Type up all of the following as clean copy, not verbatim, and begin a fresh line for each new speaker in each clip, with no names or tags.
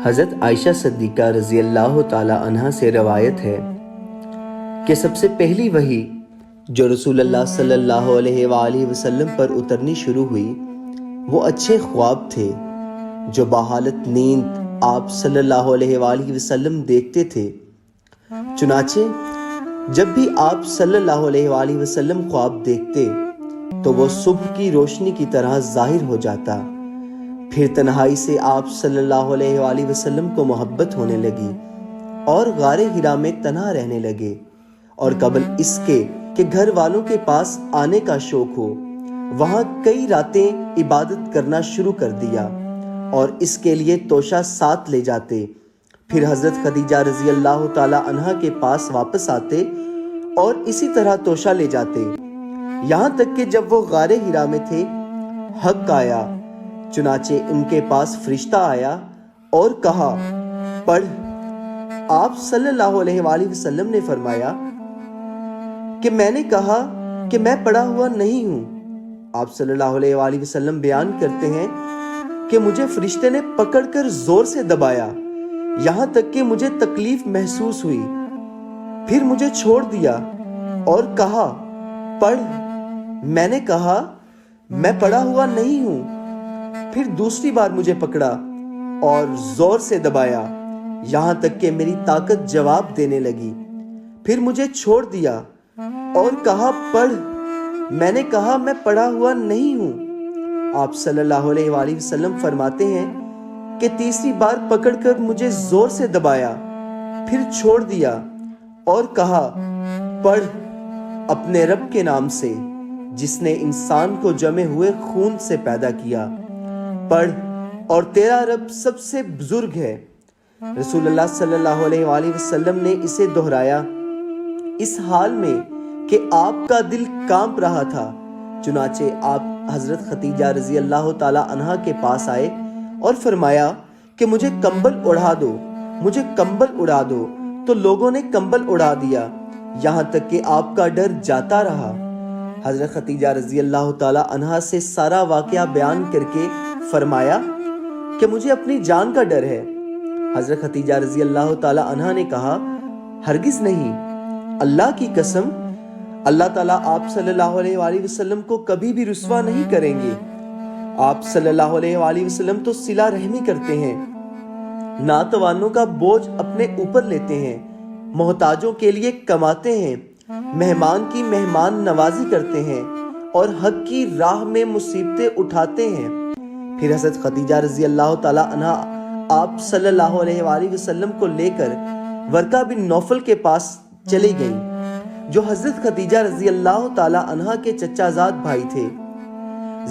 حضرت عائشہ صدیقہ رضی اللہ تعالیٰ عنہ سے روایت ہے کہ سب سے پہلی وحی جو رسول اللہ صلی اللہ علیہ وآلہ وسلم پر اترنی شروع ہوئی وہ اچھے خواب تھے جو بحالت نیند آپ صلی اللہ علیہ وآلہ وسلم دیکھتے تھے۔ چنانچہ جب بھی آپ صلی اللہ علیہ وآلہ وسلم خواب دیکھتے تو وہ صبح کی روشنی کی طرح ظاہر ہو جاتا۔ پھر تنہائی سے آپ صلی اللہ علیہ وآلہ وسلم کو محبت ہونے لگی اور غار حرا میں تنہا رہنے لگے، اور قبل اس کے کہ گھر والوں کے پاس آنے کا شوق ہو وہاں کئی راتیں عبادت کرنا شروع کر دیا اور اس کے لیے توشہ ساتھ لے جاتے۔ پھر حضرت خدیجہ رضی اللہ تعالی عنہا کے پاس واپس آتے اور اسی طرح توشہ لے جاتے، یہاں تک کہ جب وہ غار حرا میں تھے حق آیا۔ چنانچہ ان کے پاس فرشتہ آیا اور کہا پڑھ۔ آپ صلی اللہ علیہ وآلہ وسلم نے فرمایا کہ میں نے کہا کہ میں پڑھا ہوا نہیں ہوں۔ آپ صلی اللہ علیہ وآلہ وسلم بیان کرتے ہیں کہ مجھے فرشتے نے پکڑ کر زور سے دبایا یہاں تک کہ مجھے تکلیف محسوس ہوئی، پھر مجھے چھوڑ دیا اور کہا پڑھ۔ میں نے کہا میں پڑھا ہوا نہیں ہوں، پھر دوسری بار مجھے پکڑا اور زور سے دبایا یہاں تک کہ میری طاقت جواب دینے لگی، پھر مجھے چھوڑ دیا اور کہا پڑھ۔ میں نے کہا میں پڑھا ہوا نہیں ہوں۔ آپ صلی اللہ علیہ وآلہ وسلم فرماتے ہیں کہ تیسری بار پکڑ کر مجھے زور سے دبایا، پھر چھوڑ دیا اور کہا پڑھ اپنے رب کے نام سے جس نے انسان کو جمے ہوئے خون سے پیدا کیا، پڑھ اور تیرا رب سب سے بزرگ ہے۔ رسول اللہ صلی اللہ علیہ وآلہ وسلم نے اسے دہرایا اس حال میں کہ آپ کا دل کانپ رہا تھا۔ چنانچہ آپ حضرت خدیجہ رضی اللہ تعالی عنہا کے پاس آئے اور فرمایا کہ مجھے کمبل اڑا دو، مجھے کمبل اڑا دو، تو لوگوں نے کمبل اڑا دیا یہاں تک کہ آپ کا ڈر جاتا رہا۔ حضرت خدیجہ رضی اللہ تعالی عنہا سے سارا واقعہ بیان کر کے فرمایا کہ مجھے اپنی جان کا ڈر ہے۔ حضرت خدیجہ رضی اللہ تعالی عنہا نے کہا ہرگز نہیں، اللہ کی قسم اللہ تعالیٰ آپ صلی اللہ علیہ وآلہ وسلم کو کبھی بھی رسوا نہیں کریں گے۔ آپ صلی اللہ علیہ وآلہ وسلم تو صلہ رحمی کرتے ہیں، ناتوانوں کا بوجھ اپنے اوپر لیتے ہیں، محتاجوں کے لیے کماتے ہیں، مہمان کی مہمان نوازی کرتے ہیں اور حق کی راہ میں مصیبتیں اٹھاتے ہیں۔ پھر حضرت خدیجہ رضی اللہ تعالی عنہا آپ صلی اللہ علیہ وآلہ وسلم کو لے کر ورقہ بن نوفل کے پاس چلی گئیں جو حضرت خدیجہ رضی اللہ تعالی عنہا کے چچا زاد بھائی تھے۔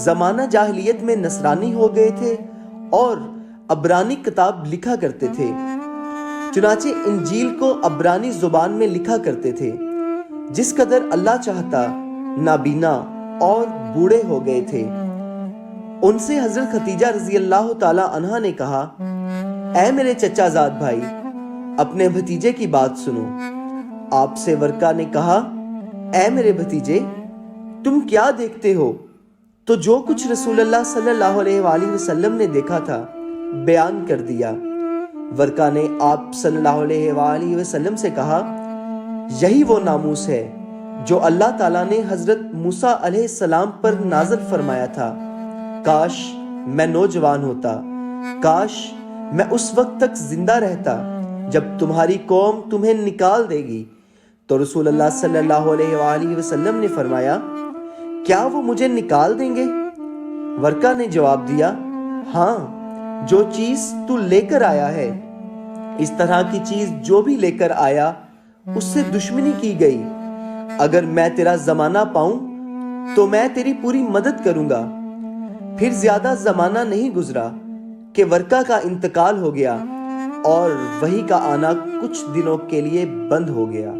زمانہ جاہلیت میں نصرانی ہو گئے تھے اور عبرانی کتاب لکھا کرتے تھے، چنانچہ انجیل کو عبرانی زبان میں لکھا کرتے تھے۔ جس قدر اللہ چاہتا نابینا اور بوڑھے ہو گئے تھے۔ ان سے حضرت خدیجہ رضی اللہ تعالی عنہا نے کہا اے میرے چچا زاد بھائی، اپنے بھتیجے کی بات سنو۔ آپ سے ورقہ نے کہا اے میرے بھتیجے، تم کیا دیکھتے ہو؟ تو جو کچھ رسول اللہ صلی اللہ علیہ وآلہ وسلم نے دیکھا تھا بیان کر دیا۔ ورقہ نے آپ صلی اللہ علیہ وآلہ وسلم سے کہا یہی وہ ناموس ہے جو اللہ تعالیٰ نے حضرت موسیٰ علیہ السلام پر نازل فرمایا تھا۔ کاش میں نوجوان ہوتا، کاش میں اس وقت تک زندہ رہتا جب تمہاری قوم تمہیں نکال دے گی۔ تو رسول اللہ صلی اللہ علیہ وآلہ وسلم نے فرمایا کیا وہ مجھے نکال دیں گے؟ ورقہ نے جواب دیا ہاں، جو چیز تو لے کر آیا ہے، اس طرح کی چیز جو بھی لے کر آیا اس سے دشمنی کی گئی۔ اگر میں تیرا زمانہ پاؤں تو میں تیری پوری مدد کروں گا۔ پھر زیادہ زمانہ نہیں گزرا کہ ورقہ کا انتقال ہو گیا اور وحی کا آنا کچھ دنوں کے لیے بند ہو گیا۔